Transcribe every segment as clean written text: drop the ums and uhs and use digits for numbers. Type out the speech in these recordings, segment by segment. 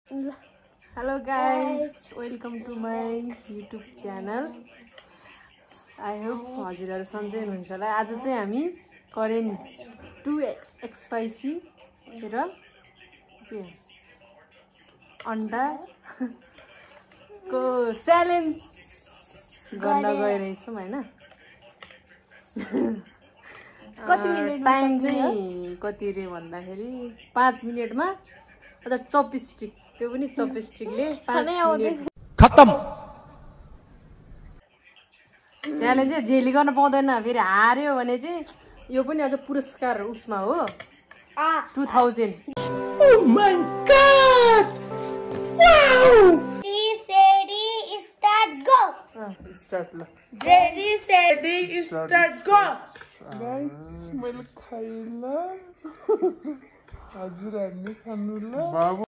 Hello guys, welcome to my YouTube channel. I hope हजुरहरु सन्चै हुनुहुन्छ होला। आज चाहिँ हामी करेन 2x5C र के अन्डा को च्यालेन्ज गर्न गइरहेछौं हैन। कति मिनेटमा टाइम चाहिँ कति रे भन्दाखेरि 5 मिनेटमा अझ चपस्टिक, त्यो पनि चपस्टिकले 5 मिनेट खत्म। च्यालेन्ज चाहिँ झेली गर्न पाउँदैन। फेरि हार्यो भने चाहिँ यो पनि अझ पुरस्कार उसमा हो 2000। Oh my god! Wow! Ready, start, go! Start ल। Ready, steady, Start go! Guys, मैले खाइला हजुरहरुले खानु ल बाबु।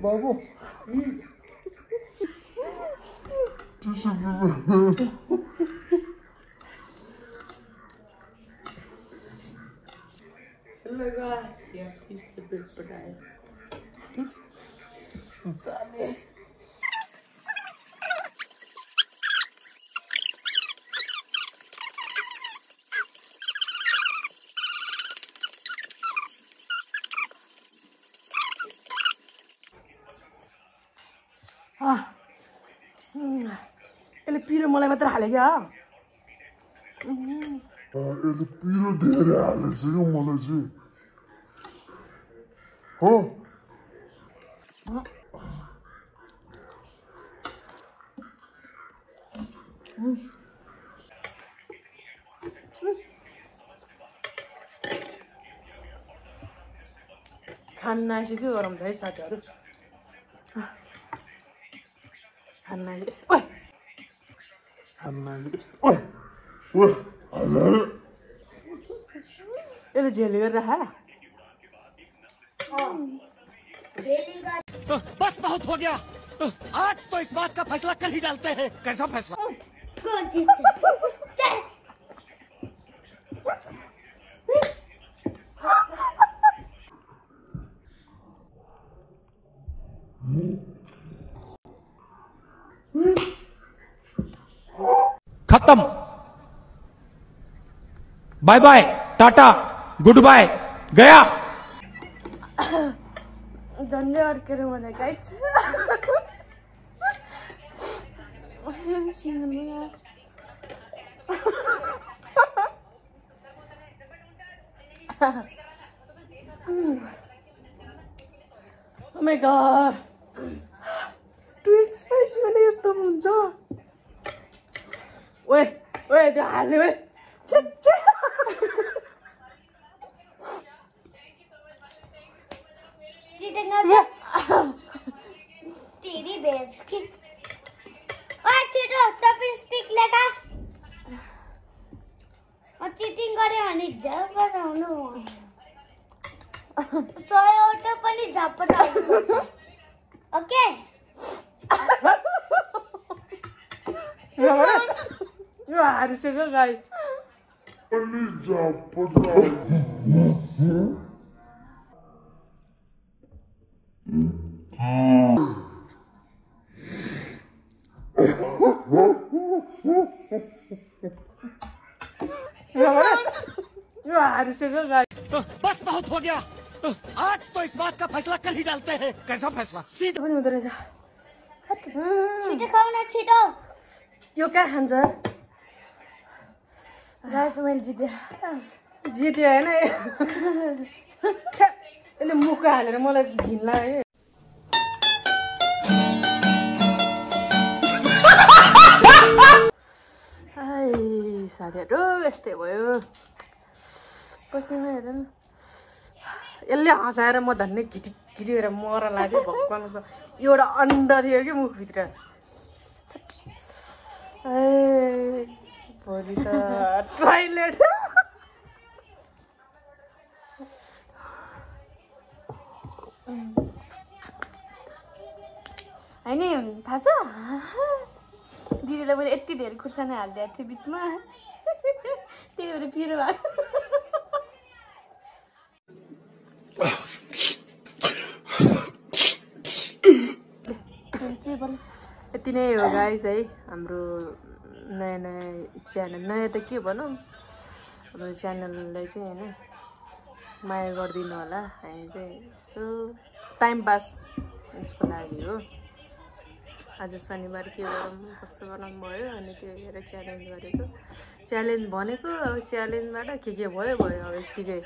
बाबु Hello guys, yeah, he's the big guy. साले यसले पिरो मलाई मात्र हाले क्या। यसले पिरो धेरै हालेछ क्या मलाई चाहिँ हो। खान नआएपछि के गरौँ त है साथीहरु। खान नआएपछि यस्तो ओइ खाना यस्तो ओए ओए हाले यसले झेली गरेर खा। बस बहुत हो गया। आज तो इस बात का फैसला कर ही डालते हैं। कैसा फैसला? कौन चीज से? चल। खत्म। Bye bye, tata, good bye, गया। झन्डै अड्केर मलाई guide Oh my god, 2x5 भने यस्तो हुन्छ। ओए ओए त्यो हाल्यो ओए तेरी बेस की छिटो चपस्टिक लेका चिटिङ गरे भने झपट हुनु 100 पनि झपट आउनु। ओके यो हारिसक्यो गाइस। पनि झपट यो हारिसक्यो गाइस। बस बहुत हो गया। आज तो इस बात का फैसला कर ही डालते हैं। कैसा फैसला? सीधो पनि हुँदो रहेछ। छिटो खाऊ न छिटो। यो कहाँ खान्छ? गाइस मैले जिते हैन। यसले मुख हालेर मलाई घिन लाग्यो। हाय साथीहरु यस्तै भयो। पसिना हेर न। यसले हँसाएर म धन्ने घिटी घिटी गरेर मर लाग्यो। भगवान छ एउटा अन्डा थियो कि मुखभित्र। ए भोलि त टोयलेट होइन थाहा छ दिदीलाई मैले यति धेरै खुर्सानी हालिदिएको थिएँ बिचमा त्यही भएर पिरो भएको यति नै हो गाइस है हाम्रो नयाँ नयाँ च्यानल नयाँ त के भनौँ हाम्रो च्यानललाई चाहिँ होइन माया गरिदिनु होला हामी चाहिँ यसो टाइम पास उसको लागि हो आज शनिबार के गरौँ कस्तो गरौँ भयो अनि त्यो हेरेर च्यालेन्ज गरेको च्यालेन्ज भनेको अब च्यालेन्जबाट के भयो भयो अब यत्तिकै